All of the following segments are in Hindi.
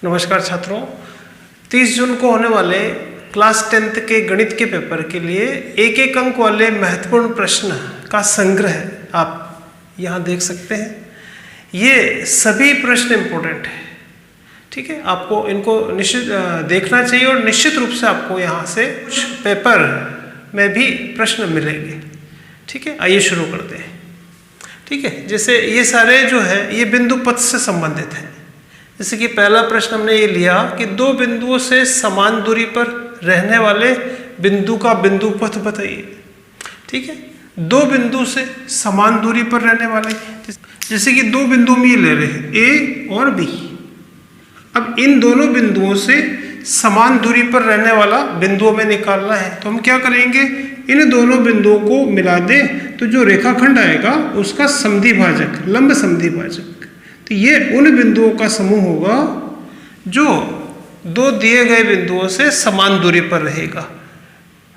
नमस्कार छात्रों, 30 जून को होने वाले क्लास 10th के गणित के पेपर के लिए एक अंक वाले महत्वपूर्ण प्रश्न का संग्रह आप यहाँ देख सकते हैं। ये सभी प्रश्न इम्पोर्टेंट है, ठीक है। आपको इनको निश्चित देखना चाहिए और निश्चित रूप से आपको यहाँ से कुछ पेपर में भी प्रश्न मिलेंगे, ठीक है। आइए शुरू करते हैं, ठीक है। जैसे ये सारे जो है ये बिंदु पथ से संबंधित हैं। जैसे कि पहला प्रश्न हमने ये लिया कि दो बिंदुओं से समान दूरी पर रहने वाले बिंदु का बिंदु पथ बताइए, ठीक है। दो बिंदु से समान दूरी पर रहने वाले, जैसे कि दो बिंदु हम ये ले रहे हैं ए और बी। अब इन दोनों बिंदुओं से समान दूरी पर रहने वाला बिंदु हमें निकालना है, तो हम क्या करेंगे, इन दोनों बिंदुओं को मिला दें तो जो रेखाखंड आएगा उसका समद्विभाजक, लंब समद्विभाजक, तो ये उन बिंदुओं का समूह होगा जो दो दिए गए बिंदुओं से समान दूरी पर रहेगा।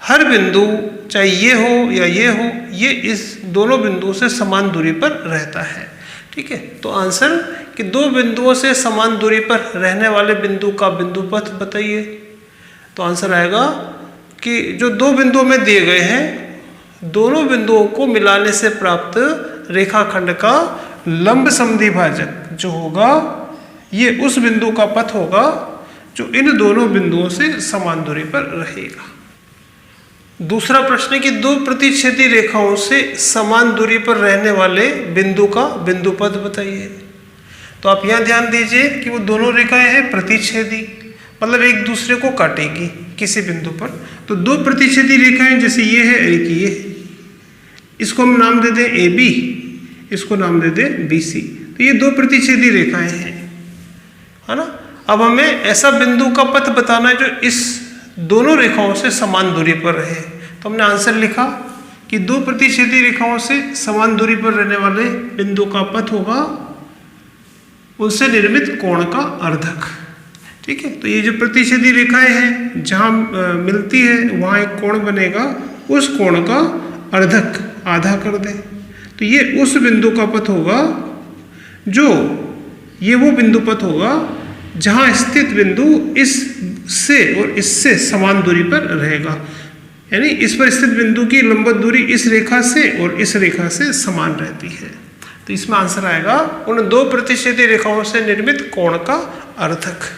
हर बिंदु चाहे ये हो या ये हो, ये इस दोनों बिंदुओं से समान दूरी पर रहता है, ठीक है। तो आंसर कि दो बिंदुओं से समान दूरी पर रहने वाले बिंदु का बिंदु पथ बताइए। तो आंसर आएगा कि जो दो बिंदु में दिए गए हैं, दोनों बिंदुओं को मिलाने से प्राप्त रेखाखंड का लंब समद्विभाजक जो होगा ये उस बिंदु का पथ होगा जो इन दोनों बिंदुओं से समान दूरी पर रहेगा। दूसरा प्रश्न है कि दो प्रतिच्छेदी रेखाओं से समान दूरी पर रहने वाले बिंदु का बिंदु पथ बताइए। तो आप यहाँ ध्यान दीजिए कि वो दोनों रेखाएं हैं प्रतिच्छेदी, मतलब एक दूसरे को काटेगी किसी बिंदु पर। तो दो प्रतिच्छेदी रेखाएं, जैसे ये है एक ये, इसको हम नाम दे दें ए बी, इसको नाम दे दें बी सी। तो ये दो प्रतिच्छेदी रेखाएं हैं, है ना। अब हमें ऐसा बिंदु का पथ बताना है जो इस दोनों रेखाओं से समान दूरी पर रहे। तो हमने आंसर लिखा कि दो प्रतिच्छेदी रेखाओं से समान दूरी पर रहने वाले बिंदु का पथ होगा उनसे निर्मित कोण का अर्धक, ठीक है। तो ये जो प्रतिच्छेदी रेखाएं हैं जहाँ मिलती है वहाँ एक कोण बनेगा, उस कोण का अर्धक आधा कर दें। तो ये उस बिंदु का पथ होगा जो ये वो बिंदु पथ होगा जहाँ स्थित बिंदु इससे और इससे समान दूरी पर रहेगा, यानी इस पर स्थित बिंदु की लंबवत दूरी इस रेखा से और इस रेखा से समान रहती है। तो इसमें आंसर आएगा उन दो प्रतिच्छेदी रेखाओं से निर्मित कोण का अर्धक।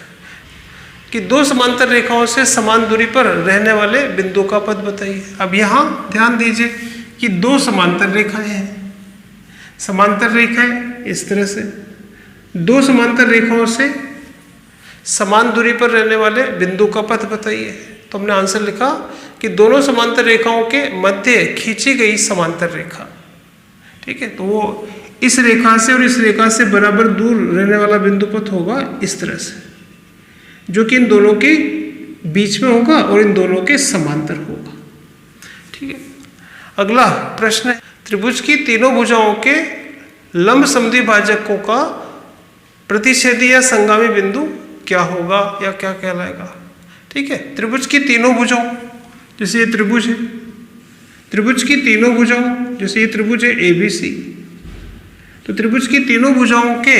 कि दो समांतर रेखाओं से समान दूरी पर रहने वाले बिंदु का पथ बताइए। अब यहाँ ध्यान दीजिए कि दो समांतर रेखाएं हैं, समांतर रेखाएं इस तरह से, दो समांतर रेखाओं से समान दूरी पर रहने वाले बिंदु का पथ बताइए। तो हमने आंसर लिखा कि दोनों समांतर रेखाओं के मध्य खींची गई समांतर रेखा, ठीक है। तो वो इस रेखा से और इस रेखा से बराबर दूर रहने वाला बिंदु पथ होगा इस तरह से, जो कि इन दोनों के बीच में होगा और इन दोनों के समांतर होगा, ठीक है। अगला प्रश्न है, त्रिभुज की तीनों भुजाओं के लंब समद्विभाजकों का प्रतिच्छेदी या संगामी बिंदु क्या होगा या क्या कहलाएगा, ठीक है। त्रिभुज की तीनों भुजाओं, जैसे ये त्रिभुज है, त्रिभुज की तीनों भुजाओं, जैसे ये त्रिभुज है ए बी सी, तो त्रिभुज की तीनों भुजाओं के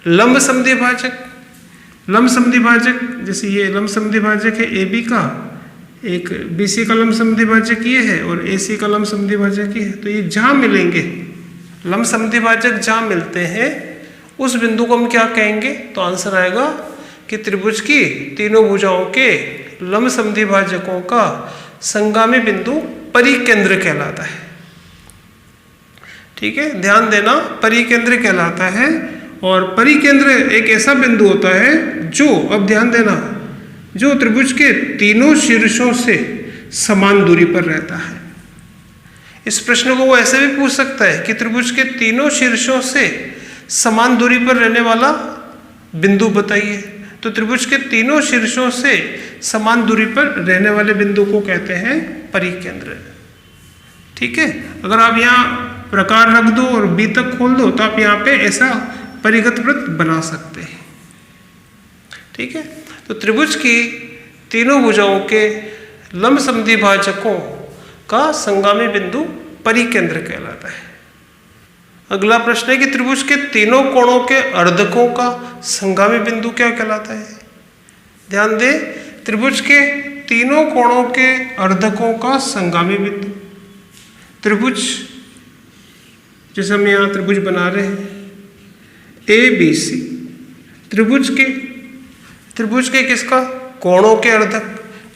लंब समद्विभाजक, लंब समद्विभाजक, जैसे ये लंब समद्विभाजक है ए बी का, एक बी सी का लंब समद्विभाजक ये है और ए सी का लंब समद्विभाजक ये है। तो ये जहाँ मिलेंगे, लंब समद्विभाजक जहाँ मिलते हैं उस बिंदु को हम क्या कहेंगे। तो आंसर आएगा कि त्रिभुज की तीनों भुजाओं के लंब समद्विभाजकों का संगामी बिंदु परिकेंद्र कहलाता है, ठीक है। ध्यान देना, परिकेंद्र कहलाता है। और परिकेंद्र एक ऐसा बिंदु होता है जो, अब ध्यान देना, जो त्रिभुज के तीनों शीर्षों से समान दूरी पर रहता है। इस प्रश्न को वो ऐसे भी पूछ सकता है कि त्रिभुज के तीनों शीर्षों से समान दूरी पर रहने वाला बिंदु बताइए। तो त्रिभुज के तीनों शीर्षों से समान दूरी पर रहने वाले बिंदु को कहते हैं परिकेंद्र, ठीक है। अगर आप यहाँ प्रकार रख दो और बी तक खोल दो तो आप यहाँ पे ऐसा परिगत वृत्त बना सकते हैं, ठीक है। तो त्रिभुज की तीनों भुजाओं के लंब समद्विभाजकों का संगामी बिंदु परिकेंद्र कहलाता है। अगला प्रश्न है कि त्रिभुज के तीनों कोणों के अर्धकों का संगामी बिंदु क्या कहलाता है? ध्यान दें, त्रिभुज के तीनों कोणों के अर्धकों का संगामी बिंदु, त्रिभुज जैसे हम यहाँ त्रिभुज बना रहे हैं ABC, त्रिभुज के किसका? कोणों के अर्धक।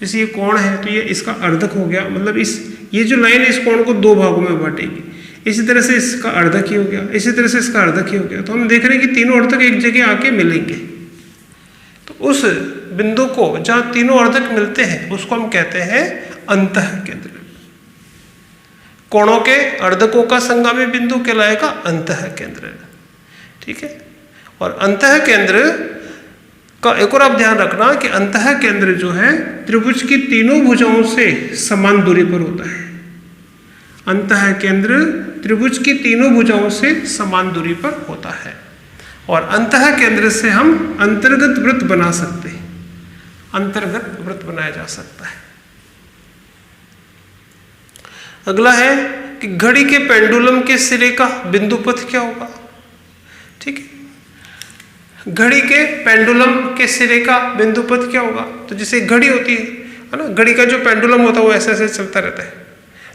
जैसे ये कोण है तो ये इसका अर्धक हो गया, मतलब ये जो लाइन है इस कोण को दो भागों में बांटेगी। इसी तरह से इसका अर्धक ही हो गया, इसी तरह से इसका अर्धक ही हो गया। तो हम देख रहे हैं कि तीनों अर्धक एक जगह आके मिलेंगे। तो उस बिंदु को जहाँ तीनों अर्धक मिलते हैं उसको हम कहते हैं अंतः केंद्र। कोणों के अर्धकों का संगामी बिंदु कहलाएगा अंतः केंद्र। ठीक है। और अंतः केंद्र का एक और आप ध्यान रखना कि अंतः केंद्र जो है त्रिभुज की तीनों भुजाओं से समान दूरी पर होता है। अंतः केंद्र त्रिभुज की तीनों भुजाओं से समान दूरी पर होता है और अंतः केंद्र से हम अंतर्गत वृत्त बना सकते हैं। अंतर्गत वृत्त बनाया जा सकता है। अगला है कि घड़ी के पेंडुलम के सिरे का बिंदु पथ क्या होगा? ठीक है। घड़ी के पेंडुलम के सिरे का बिंदु पथ क्या होगा? तो जैसे घड़ी होती है ना, घड़ी का जो पेंडुलम होता है वो ऐसे ऐसे चलता रहता है।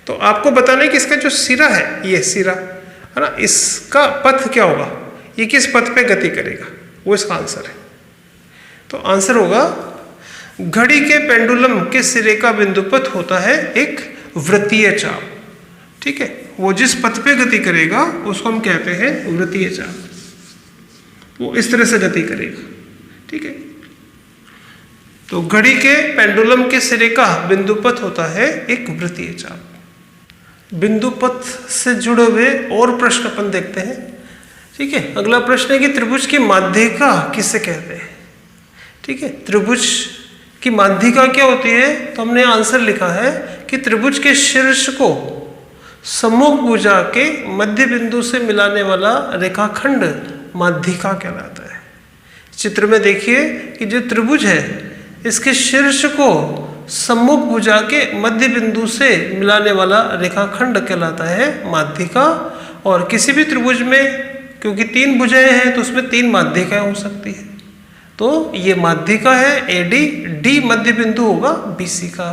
तो आपको बताना है कि इसका जो सिरा है, ये सिरा है ना, इसका पथ क्या होगा, ये किस पथ पे गति करेगा, वो इसका आंसर है। तो आंसर होगा घड़ी के पेंडुलम के सिरे का बिंदु पथ होता है एक वृत्तीय चाप। ठीक है। वो जिस पथ पे गति करेगा उसको हम कहते हैं वृत्तीय चाप। वो इस तरह से गति करेगा। ठीक है। तो घड़ी के पेंडुलम के सिरे का बिंदु पथ होता है एक वृत्तीय चाप। बिंदु पथ से जुड़े हुए और प्रश्न अपन देखते हैं। ठीक है। अगला प्रश्न है कि त्रिभुज की माध्यिका किसे कहते हैं? ठीक है। त्रिभुज की माध्यिका क्या होती है? तो हमने आंसर लिखा है कि त्रिभुज के शीर्ष को सम्मुख भुजा के मध्य बिंदु से मिलाने वाला रेखाखंड माध्यिका कहलाता है। चित्र में देखिए कि जो त्रिभुज है इसके शीर्ष को सम्मुख भुजा के मध्य बिंदु से मिलाने वाला रेखाखंड कहलाता है माध्यिका। और किसी भी त्रिभुज में क्योंकि तीन भुजाएं हैं तो उसमें तीन माध्यिकाएं हो सकती है। तो ये माध्यिका है AD, D मध्य बिंदु होगा BC का,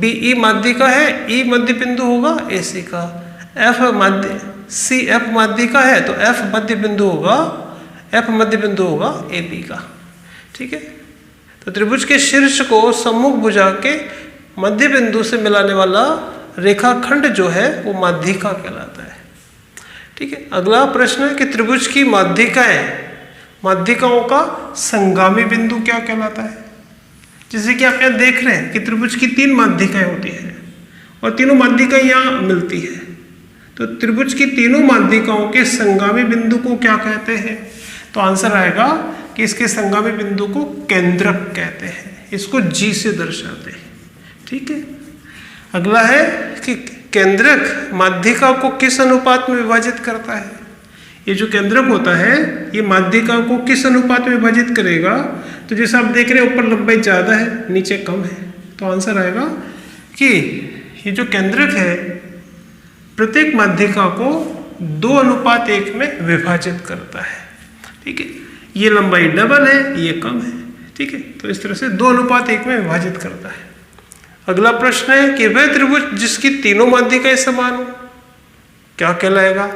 BE माध्यिका है, E मध्य बिंदु होगा AC का, CF माध्यिका है तो F मध्य बिंदु होगा, F मध्य बिंदु होगा AB का। ठीक है। तो त्रिभुज के शीर्ष को सम्मुख भुजा के मध्य बिंदु से मिलाने वाला रेखाखंड जो है वो माध्यिका कहलाता है। ठीक है। अगला प्रश्न है कि त्रिभुज की माध्यिकाओं का संगामी बिंदु क्या कहलाता है? जैसे कि आप यहाँ देख रहे हैं कि त्रिभुज की तीन माध्यिकाएं होती हैं और तीनों माध्यिकाएं यहाँ मिलती है। तो त्रिभुज की तीनों माध्यिकाओं के संगामी बिंदु को क्या कहते हैं? तो आंसर आएगा कि इसके संगामी बिंदु को केंद्रक कहते हैं। इसको G से दर्शाते हैं। ठीक है। अगला है कि केंद्रक माध्यिका को किस अनुपात में विभाजित करता है? ये जो केंद्रक होता है ये माध्यिका को किस अनुपात में विभाजित करेगा? तो जैसे आप देख रहे हैं ऊपर लंबाई ज़्यादा है नीचे कम है। तो आंसर आएगा कि ये जो केंद्रक है प्रत्येक माध्यिका को 2:1 में विभाजित करता है। ठीक है। ये लंबाई डबल है, ये कम है। ठीक है। तो इस तरह से 2:1 में विभाजित करता है। अगला प्रश्न है कि वह त्रिभुज जिसकी तीनों माध्यिकाएं समान हो क्या कहलाएगा?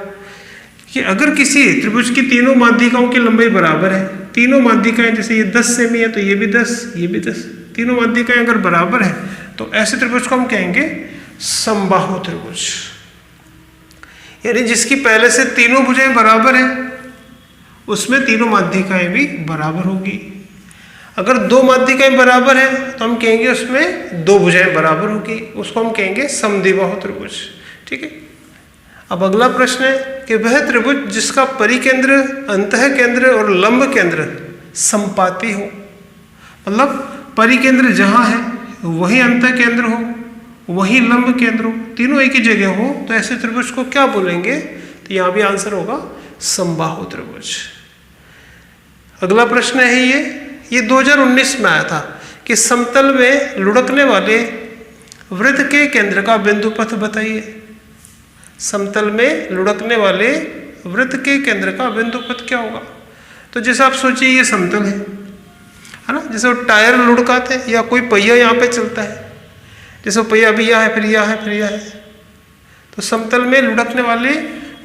कि अगर किसी त्रिभुज की तीनों माध्यिकाओं की लंबाई बराबर है, तीनों माध्यिकाएं जैसे ये 10 सेमी है तो ये भी 10, ये भी 10, तीनों माध्यिकाएं अगर बराबर है तो ऐसे त्रिभुज को हम कहेंगे समबाहु त्रिभुज। यानी जिसकी पहले से तीनों भुजाएं बराबर है उसमें तीनों माध्यिकाएं भी बराबर होगी। अगर दो माध्यिकाएं बराबर है तो हम कहेंगे उसमें दो भुजाएं बराबर होगी, उसको हम कहेंगे समद्विबाहु त्रिभुज। ठीक है। अब अगला प्रश्न है कि वह त्रिभुज जिसका परिकेंद्र, अंतः केंद्र और लंब केंद्र संपाती हो, मतलब परिकेंद्र जहाँ है वही अंतः केंद्र हो, वही लंब केंद्र हो, तीनों एक ही जगह हो, तो ऐसे त्रिभुज को क्या बोलेंगे? तो यहाँ भी आंसर होगा समबाहु त्रिभुज। अगला प्रश्न है ये 2019 में आया था कि समतल में लुढ़कने वाले वृत्त के केंद्र का बिंदु पथ बताइए। समतल में लुढ़कने वाले वृत्त के केंद्र का बिंदु पथ क्या होगा। तो जैसे आप सोचिए ये समतल है ना, जैसे वो टायर लुढ़काते हैं या कोई पहिया यहाँ पे चलता है, जैसे वो पहिया अभी यहाँ है, फिर यहाँ है, फिर यहाँ है, तो समतल में लुढ़कने वाले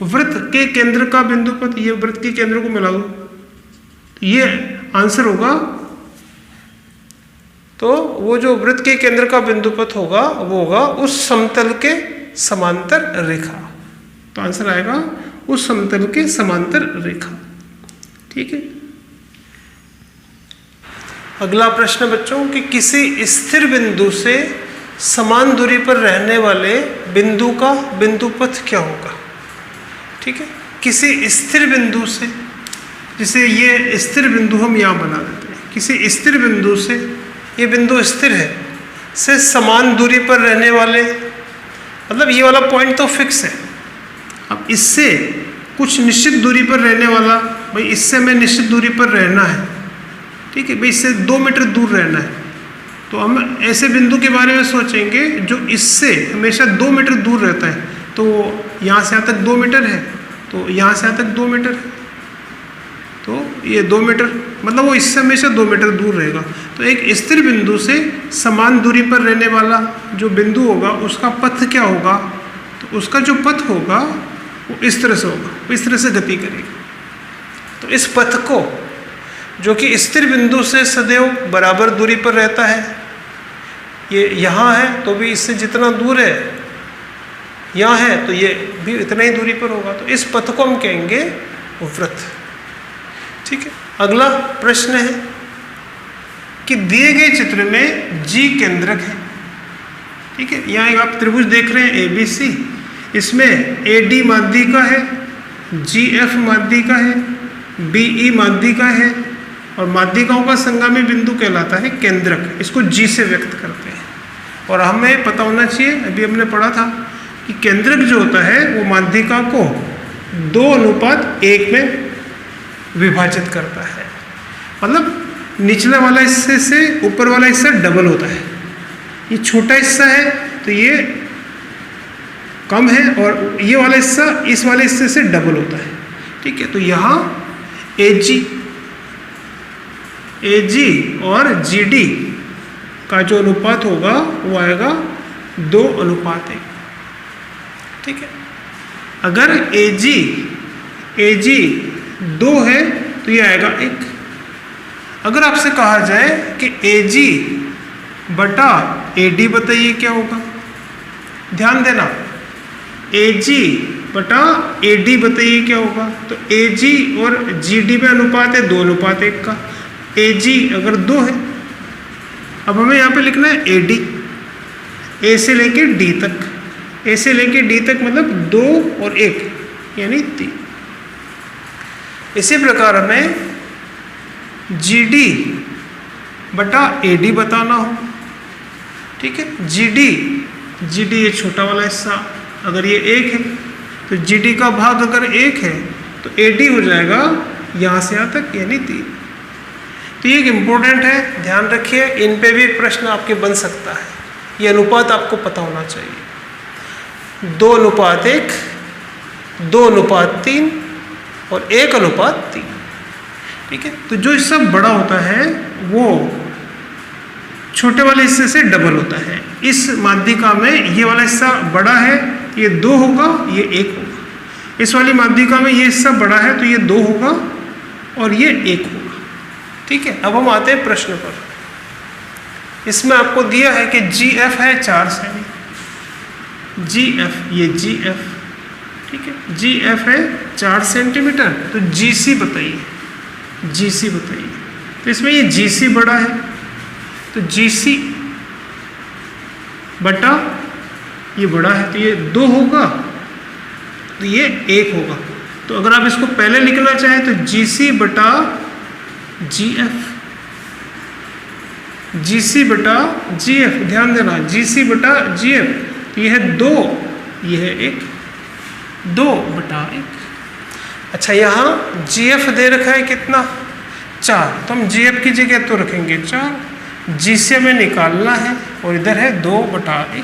वृत्त के केंद्र का बिंदु पथ, ये वृत्त के केंद्र को मिला दो, ये आंसर होगा। तो वो जो वृत्त के केंद्र का बिंदु पथ होगा वो होगा उस समतल के समांतर रेखा। तो आंसर आएगा उस समतल के समांतर रेखा। ठीक है। अगला प्रश्न बच्चों कि किसी स्थिर बिंदु से समान दूरी पर रहने वाले बिंदु का बिंदु पथ क्या होगा। ठीक है, किसी स्थिर बिंदु से, जिसे ये स्थिर बिंदु हम यहाँ बना देते हैं, किसी स्थिर बिंदु से, ये बिंदु स्थिर है, से समान दूरी पर रहने वाले, मतलब ये वाला पॉइंट तो फिक्स है, अब इससे कुछ निश्चित दूरी पर रहने वाला, भाई इससे हमें निश्चित दूरी पर रहना है, ठीक है भाई, इससे 2 मीटर दूर रहना है, तो हम ऐसे बिंदु के बारे में सोचेंगे जो इससे हमेशा 2 मीटर दूर रहता है। तो यहाँ से यहाँ तक 2 मीटर है, तो यहाँ से यहाँ तक 2 मीटर है, तो ये 2 मीटर, मतलब वो इससे हमेशा 2 मीटर दूर रहेगा। तो एक स्थिर बिंदु से समान दूरी पर रहने वाला जो बिंदु होगा उसका पथ क्या होगा, तो उसका जो पथ होगा वो इस तरह से होगा, वो इस तरह से गति करेगा। तो इस पथ को, जो कि स्थिर बिंदु से सदैव बराबर दूरी पर रहता है, ये यहाँ है तो भी इससे जितना दूर है, यहाँ है तो ये भी इतना ही दूरी पर होगा, तो इस पथ को हम कहेंगे वृत्त। ठीक है। अगला प्रश्न है कि दिए गए चित्र में जी केंद्रक है। ठीक है, यहाँ एक आप त्रिभुज देख रहे हैं ABC, इसमें AD माध्यिका है, GF माध्यिका है, BE माध्यिका है, और माध्यिकाओं का संगामी बिंदु कहलाता है केंद्रक। इसको G से व्यक्त करते हैं। और हमें पता होना चाहिए, अभी हमने पढ़ा था कि केंद्रक जो होता है वो माध्यिका को 2:1 में विभाजित करता है, मतलब निचला वाला हिस्से से ऊपर वाला हिस्सा डबल होता है। ये छोटा हिस्सा है तो ये कम है, और ये वाला हिस्सा इस वाले हिस्से से डबल होता है। ठीक है, तो यहाँ AG और GD का जो अनुपात होगा वो आएगा 2:1। ठीक है, अगर AG 2 है तो ये आएगा 1। अगर आपसे कहा जाए कि AG बटा AD बताइए क्या होगा, ध्यान देना, AG बटा AD बताइए क्या होगा, तो AG और GD में अनुपात है 2:1 का। AG अगर 2 है, अब हमें यहाँ पे लिखना है AD, A से लेके D तक, A से लेके D तक मतलब 2 और 1 यानी 3। इसी प्रकार हमें GD बटा AD बताना हो। ठीक है, GD ये छोटा वाला हिस्सा, अगर ये 1 है तो GD का भाग अगर 1 है तो AD हो जाएगा यहाँ से यहाँ तक यानी 3। तो ये एक इम्पोर्टेंट है, ध्यान रखिए, इन पे भी प्रश्न आपके बन सकता है। ये अनुपात आपको पता होना चाहिए, 2:1, 2:3 और 1:3। ठीक है, तो जो हिस्सा बड़ा होता है वो छोटे वाले हिस्से से डबल होता है। इस माध्यिका में ये वाला हिस्सा बड़ा है, ये 2 होगा, ये 1 होगा। इस वाली माध्यिका में ये हिस्सा बड़ा है तो ये 2 होगा और ये 1 होगा। ठीक है, अब हम आते हैं प्रश्न पर। इसमें आपको दिया है कि GF है 4 सेमी, GF ये GF, ठीक है, GF है 4 सेंटीमीटर, तो GC बताइए, GC बताइए। तो इसमें ये GC बड़ा है तो GC बटा ये बड़ा है तो ये 2 होगा, तो ये 1 होगा। तो अगर आप इसको पहले लिखना चाहें तो GC बटा GF, GC बटा GF, ध्यान देना, GC बटा GF, तो ये है 2, ये है 1, 2/1। अच्छा, यहाँ GF दे रखा है कितना, 4, तो हम GF की जगह तो रखेंगे 4, GC हमें निकालना है और इधर है 2/1।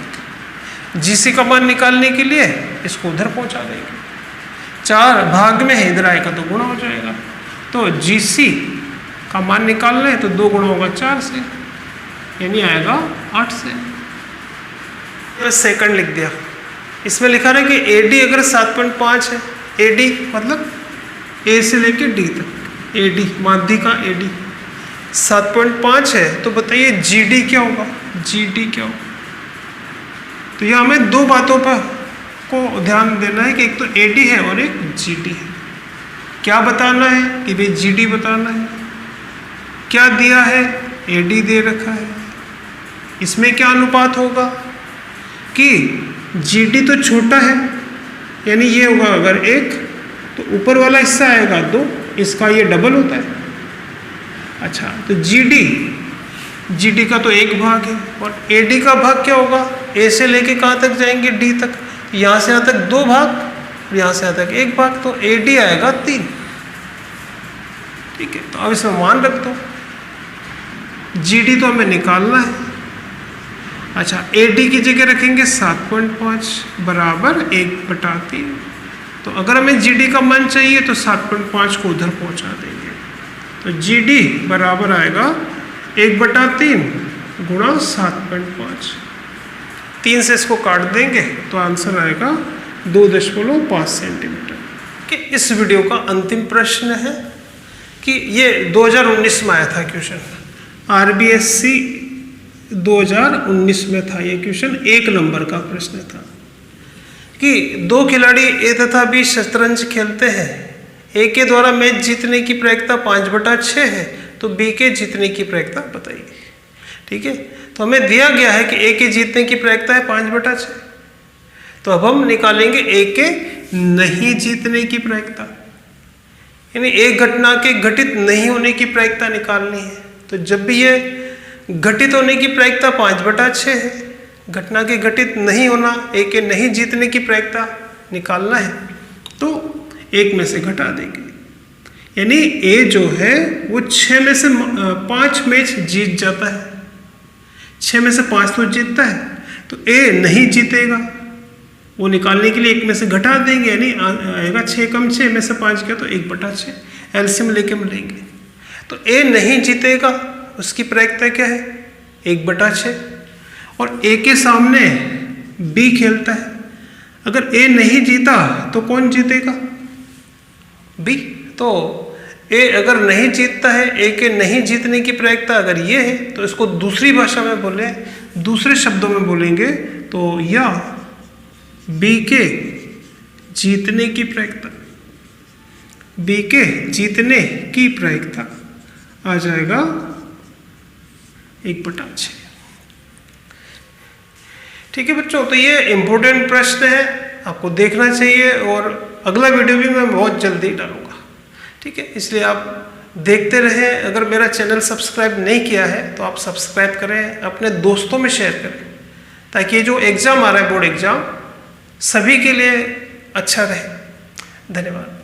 GC का मान निकालने के लिए इसको उधर पहुँचा देंगे, 4 भाग में है, इधर आएगा तो गुणा हो जाएगा। तो जीसी का मान निकालना है तो 2 गुणा होगा 4 से, यानी आएगा 8 से। बस सेकंड लिख दिया। इसमें लिखा रहा है कि एडी अगर 7.5 है, एडी मतलब ए से लेके डी तक, एडी माध्य का एडी 7.5 है, तो बताइए जीडी क्या होगा, जीडी क्या होगा। तो यह हमें 2 बातों पर को ध्यान देना है कि एक तो एडी है और एक जीडी है। क्या बताना है कि भाई जीडी बताना है। क्या दिया है, एडी दे रखा है। इसमें क्या अनुपात होगा कि जीडी तो छोटा है, यानी ये होगा अगर 1 तो ऊपर वाला हिस्सा आएगा 2, इसका ये डबल होता है। अच्छा, तो जीडी का तो 1 भाग है, और एडी का भाग क्या होगा, ए से लेके कहाँ तक जाएंगे, डी तक। यहाँ से यहाँ तक 2 भाग और यहाँ से यहाँ तक 1 भाग, तो एडी आएगा 3। ठीक है, तो अब इसमें मान रख दो। जीडी तो हमें निकालना है। अच्छा, एडी की जगह रखेंगे 7.5 बराबर 1/3। तो अगर हमें जीडी का मान चाहिए तो 7.5 को उधर पहुंचा देंगे। तो जीडी बराबर आएगा 1/3 गुणा 7.5। 3 से इसको काट देंगे तो आंसर आएगा 2.5 सेंटीमीटर। कि इस वीडियो का अंतिम प्रश्न है कि ये 2019 में आया था क्वेश्चन, आरबीएससी 2019 में था ये क्वेश्चन। 1 नंबर का प्रश्न था कि 2 खिलाड़ी ए तथा बी शतरंज खेलते हैं। ए के द्वारा मैच जीतने की प्रायिकता 5/6 है, तो बी के जीतने की प्रायिकता बताइए। ठीक है, तो हमें दिया गया है कि ए के जीतने की प्रायिकता है 5/6। तो अब हम निकालेंगे ए के नहीं जीतने की प्रायिकता, यानी एक घटना के घटित नहीं होने की प्रायिकता निकालनी है। तो जब भी ये घटित होने की प्रायिकता 5/6 है, घटना के घटित नहीं होना, ए के नहीं जीतने की प्रायिकता निकालना है, तो 1 में से घटा देंगे। यानी ए जो है वो 6 में से 5 मैच जीत जाता है। 6 में से 5 तो जीतता है, तो ए नहीं जीतेगा। वो निकालने के लिए 1 में से घटा देंगे, यानी आएगा 6 कम 6 में से 5 गया तो 1/6। एलसीएम लेके हम लेंगे तो ए नहीं जीतेगा, उसकी प्रायिकता क्या है 1/6। और ए के सामने बी खेलता है, अगर ए नहीं जीता तो कौन जीतेगा, बी। तो ए अगर नहीं जीतता है, ए के नहीं जीतने की प्रायिकता अगर ये है, तो इसको दूसरी भाषा में बोले, दूसरे शब्दों में बोलेंगे तो या बी के जीतने की प्रायिकता, बी के जीतने की प्रायिकता आ जाएगा 1/6। ठीक है बच्चों, तो ये इम्पोर्टेंट प्रश्न है, आपको देखना चाहिए, और अगला वीडियो भी मैं बहुत जल्दी डालूंगा। ठीक है, इसलिए आप देखते रहें। अगर मेरा चैनल सब्सक्राइब नहीं किया है तो आप सब्सक्राइब करें, अपने दोस्तों में शेयर करें, ताकि ये जो एग्ज़ाम आ रहा है बोर्ड एग्ज़ाम सभी के लिए अच्छा रहे। धन्यवाद।